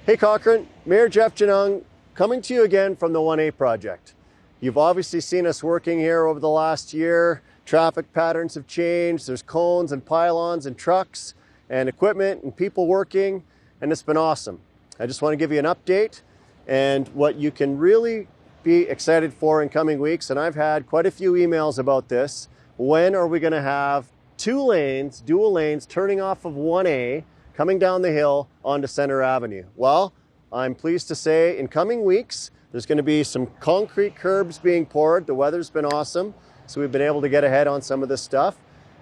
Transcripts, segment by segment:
Hey Cochrane, Mayor Jeff Genung coming to you again from the 1A project. You've obviously seen us working here over the last year. Traffic patterns have changed. There's cones and pylons and trucks and equipment and people working, and it's been awesome. I just want to give you an update and what you can really be excited for in coming weeks. And I've had quite a few emails about this. When are we going to have two lanes, dual lanes, turning off of 1A, coming down the hill onto Center Avenue? Well, I'm pleased to say in coming weeks, there's going to be some concrete curbs being poured. The weather's been awesome, so we've been able to get ahead on some of this stuff.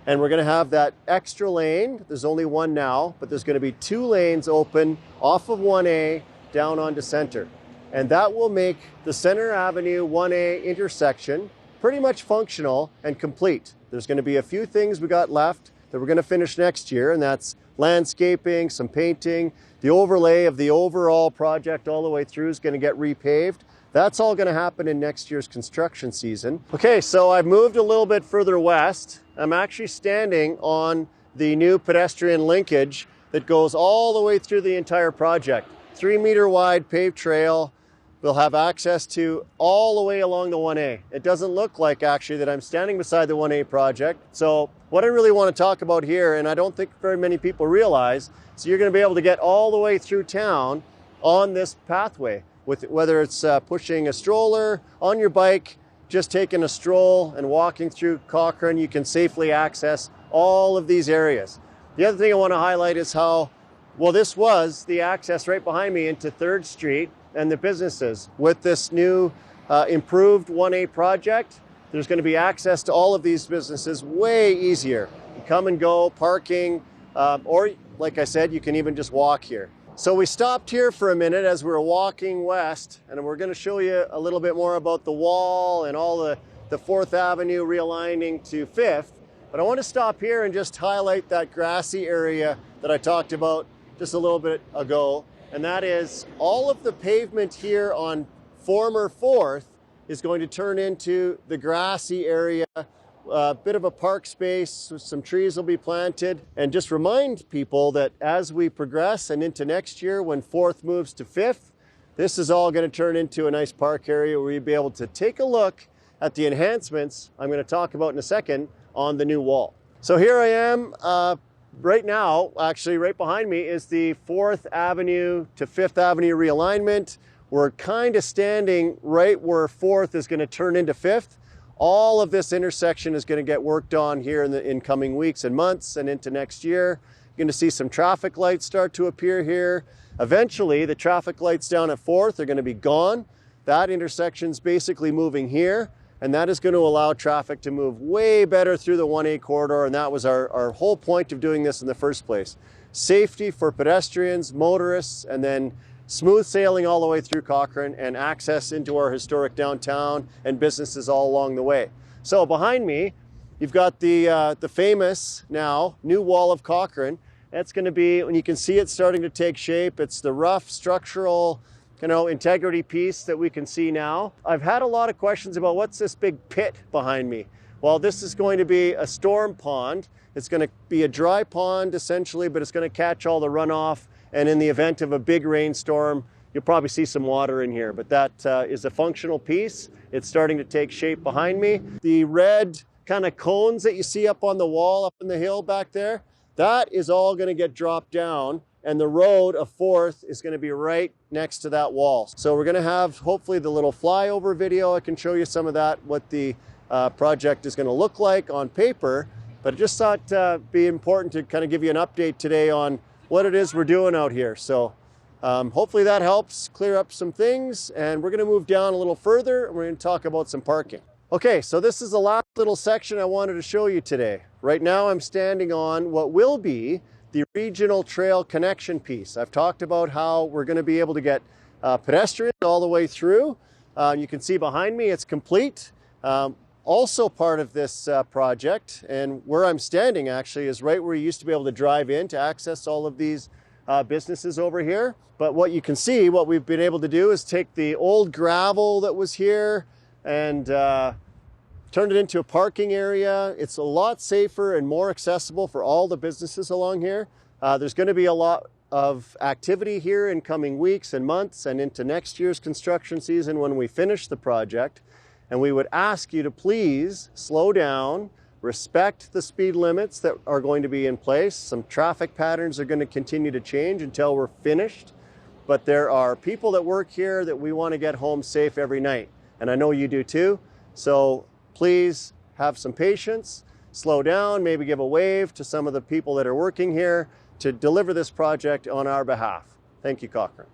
And we're going to have that extra lane. There's only one now, but there's going to be two lanes open off of 1A down onto Center. And that will make the Center Avenue 1A intersection pretty much functional and complete. There's going to be a few things we got left that we're going to finish next year, and that's landscaping, some painting. The overlay of the overall project all the way through is going to get repaved. That's all going to happen in next year's construction season. Okay, so I've moved a little bit further west. I'm actually standing on the new pedestrian linkage that goes all the way through the entire project. 3-meter wide paved trail. We'll have access to all the way along the 1A. It doesn't look like actually that I'm standing beside the 1A project. So what I really want to talk about here, and I don't think very many people realize, so you're going to be able to get all the way through town on this pathway, with whether it's pushing a stroller, on your bike, just taking a stroll and walking through Cochrane, you can safely access all of these areas. The other thing I want to highlight is how, well, this was the access right behind me into 3rd Street and the businesses. With this new improved 1A project, there's going to be access to all of these businesses way easier. You come and go, parking, or like I said, you can even just walk here. So we stopped here for a minute as we were walking west, and we're going to show you a little bit more about the wall and all the 4th Avenue realigning to 5th. But I want to stop here and just highlight that grassy area that I talked about just a little bit ago. And that is all of the pavement here on former 4th is going to turn into the grassy area, a bit of a park space, some trees will be planted. And just remind people that as we progress and into next year, when 4th moves to 5th, this is all going to turn into a nice park area where you'll be able to take a look at the enhancements I'm going to talk about in a second on the new wall. So here I am. Right now, actually right behind me is the 4th Avenue to 5th Avenue realignment. We're kind of standing right where 4th is going to turn into 5th. All of this intersection is going to get worked on here in coming weeks and months and into next year. You're going to see some traffic lights start to appear here. Eventually, the traffic lights down at 4th are going to be gone. That intersection's basically moving here. And that is going to allow traffic to move way better through the 1A corridor. And that was our whole point of doing this in the first place. Safety for pedestrians, motorists, and then smooth sailing all the way through Cochrane and access into our historic downtown and businesses all along the way. So behind me, you've got the famous now new wall of Cochrane. That's going to be, when you can see it starting to take shape, it's the rough structural integrity piece that we can see now. I've had a lot of questions about what's this big pit behind me. Well, this is going to be a storm pond. It's going to be a dry pond essentially, but it's going to catch all the runoff. And in the event of a big rainstorm, you'll probably see some water in here, but that is a functional piece. It's starting to take shape behind me. The red kind of cones that you see up on the wall, up in the hill back there, that is all going to get dropped down. And the road of 4th is going to be right next to that wall. So we're going to have hopefully the little flyover video. I can show you some of that, what the project is going to look like on paper. But I just thought it'd be important to kind of give you an update today on what it is we're doing out here. So hopefully that helps clear up some things. And we're going to move down a little further and we're going to talk about some parking. Okay, so this is the last little section I wanted to show you today. Right now I'm standing on what will be the regional trail connection piece. I've talked about how we're going to be able to get pedestrians all the way through. You can see behind me it's complete. Also part of this project, and where I'm standing actually is right where you used to be able to drive in to access all of these businesses over here. But what you can see, what we've been able to do is take the old gravel that was here and turn it into a parking area. It's a lot safer and more accessible for all the businesses along here. There's going to be a lot of activity here in coming weeks and months and into next year's construction season when we finish the project. And we would ask you to please slow down, respect the speed limits that are going to be in place. Some traffic patterns are going to continue to change until we're finished. But there are people that work here that we want to get home safe every night. And I know you do too. So please have some patience, slow down, maybe give a wave to some of the people that are working here to deliver this project on our behalf. Thank you, Cochrane.